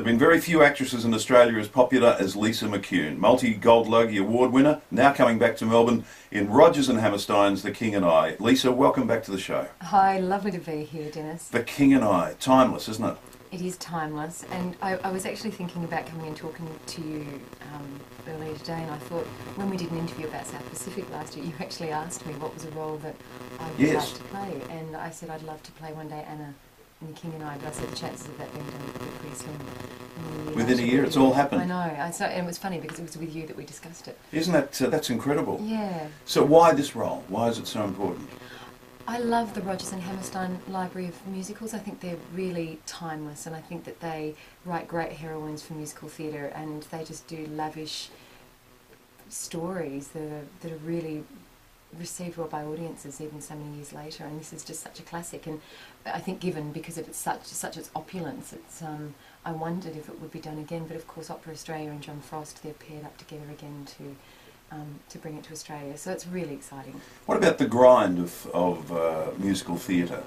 There have been very few actresses in Australia as popular as Lisa McCune, multi-Gold Logie Award winner, now coming back to Melbourne in Rogers and Hammerstein's The King and I. Lisa, welcome back to the show. Hi, lovely to be here, Dennis. The King and I, timeless, isn't it? It is timeless, and I was actually thinking about coming and talking to you earlier today, and I thought when we did an interview about South Pacific last year, you actually asked me what was a role that I would like to play, and I said I'd love to play one day Anna in The King and I, but I said the chances of that being done were pretty slim. Within a year, it's all happened. I know, and it was funny because it was with you that we discussed it. Isn't that, that's incredible? Yeah. So why this role? Why is it so important? I love the Rogers and Hammerstein library of musicals. I think they're really timeless, and I think that they write great heroines for musical theatre, and they just do lavish stories that are really received well by audiences even so many years later. And this is just such a classic, and I think given because of its such its opulence, it's I wondered if it would be done again. But of course, Opera Australia and John Frost, they're paired up together again to bring it to Australia, so it's really exciting. What about the grind of musical theatre?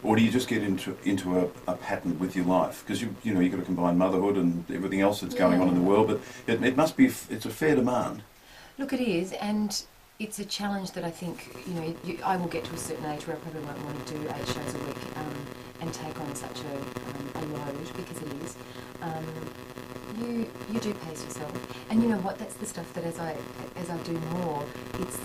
Or do you just get into a pattern with your life? Because you know you've got to combine motherhood and everything else that's going on in the world, but it must be it's a fair demand. Look, it is, and it's a challenge that I think I will get to a certain age where I probably won't want to do 8 shows a week and take on such a load, because it is. You do pace yourself, and you know what? That's the stuff that as I do more, it's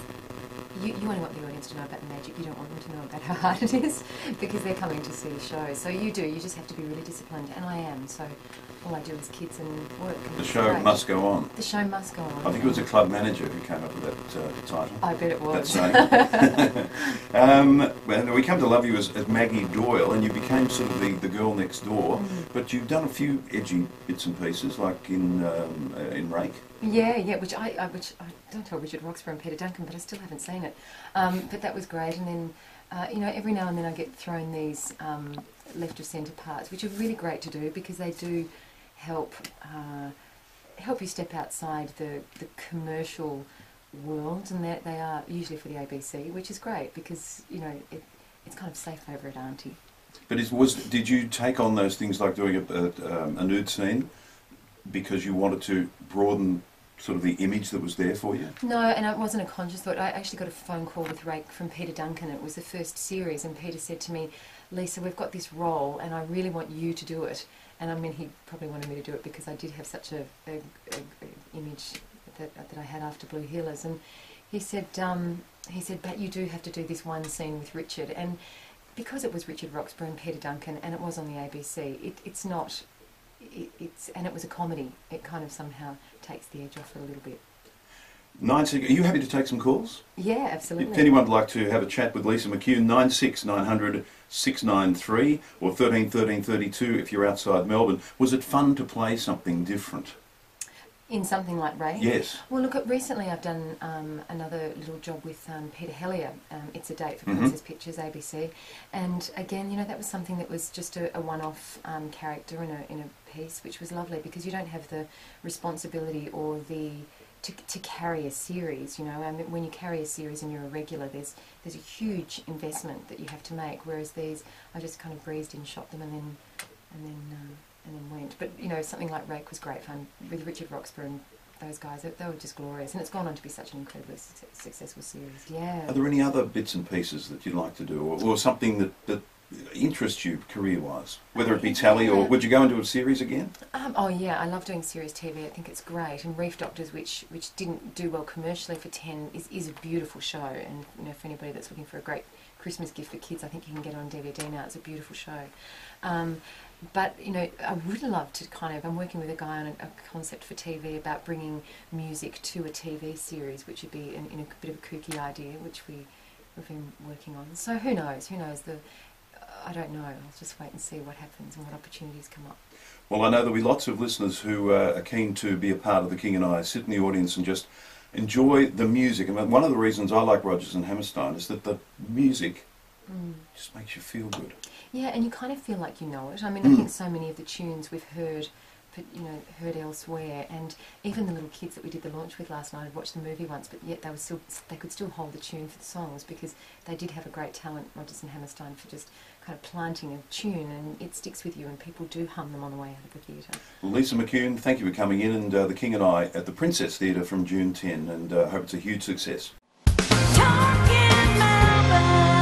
you only want the audience to know about the magic. You don't want them to know about how hard it is, because they're coming to see shows. So you just have to be really disciplined, and I am. So all I do is kids and work. And the show must go on. The show must go on. I think it was a club manager who came up with that title. I bet it was. That's and we come to love you as Maggie Doyle, and you became sort of the girl next door. But you've done a few edgy bits and pieces, like in Rake. Yeah, which I don't tell Richard Roxburgh and Peter Duncan, but I still haven't seen it. But that was great. And then every now and then I get thrown these left of centre parts, which are really great to do because they do help you step outside the commercial world, and they are usually for the ABC, which is great because it's kind of safe over at Auntie. But did you take on those things like doing a nude scene because you wanted to broaden sort of the image that was there for you? No, and it wasn't a conscious thought. I actually got a phone call with Rake from Peter Duncan. It was the first series, and Peter said to me, "Lisa, we've got this role and I really want you to do it." And I mean, he probably wanted me to do it because I did have such a image that I had after Blue Heelers. And he said, "But you do have to do this one scene with Richard." And because it was Richard Roxburgh and Peter Duncan, and it was on the ABC, and it was a comedy, it kind of somehow takes the edge off it a little bit. Are you happy to take some calls? Yeah, absolutely. If anyone would like to have a chat with Lisa McCune, 96 900 693 or 13 13 32 if you're outside Melbourne. Was it fun to play something different? In something like Ray? Yes. Well, look, recently I've done another little job with Peter Hellier. It's a Date for Princess Pictures, ABC. And again, that was something that was just a one-off character in a piece, which was lovely because you don't have the responsibility or to carry a series, I mean, when you carry a series and you're a regular, there's a huge investment that you have to make, whereas these, I just kind of breezed in, shot them and then went. But, something like Rake was great fun with Richard Roxburgh and those guys. They were just glorious, and it's gone on to be such an incredibly successful series. Yeah. Are there any other bits and pieces that you'd like to do, or something that interests you career-wise, whether it be telly or would you go into a series again? Oh yeah, I love doing series TV. I think it's great. And Reef Doctors, which didn't do well commercially for 10, is a beautiful show. And for anybody that's looking for a great Christmas gift for kids, I think you can get it on DVD now. It's a beautiful show. But I would love to I'm working with a guy on a concept for TV about bringing music to a TV series, which would be in a bit of a kooky idea, which we've been working on. So who knows? I don't know. I'll just wait and see what happens and what opportunities come up. Well, I know there'll be lots of listeners who are keen to be a part of The King and I, sit in the audience and just enjoy the music. And one of the reasons I like Rogers and Hammerstein is that the music just makes you feel good. Yeah, and you kind of feel like you know it. I mean, I think so many of the tunes we've heard heard elsewhere. And even the little kids that we did the launch with last night had watched the movie once, but yet they could still hold the tune for the songs, because they did have a great talent, Rodgers and Hammerstein, for just kind of planting a tune, and it sticks with you, and people do hum them on the way out of the theatre. Lisa McCune, thank you for coming in, and The King and I at the Princess Theatre from June 10, and hope it's a huge success. Talking Melbourne.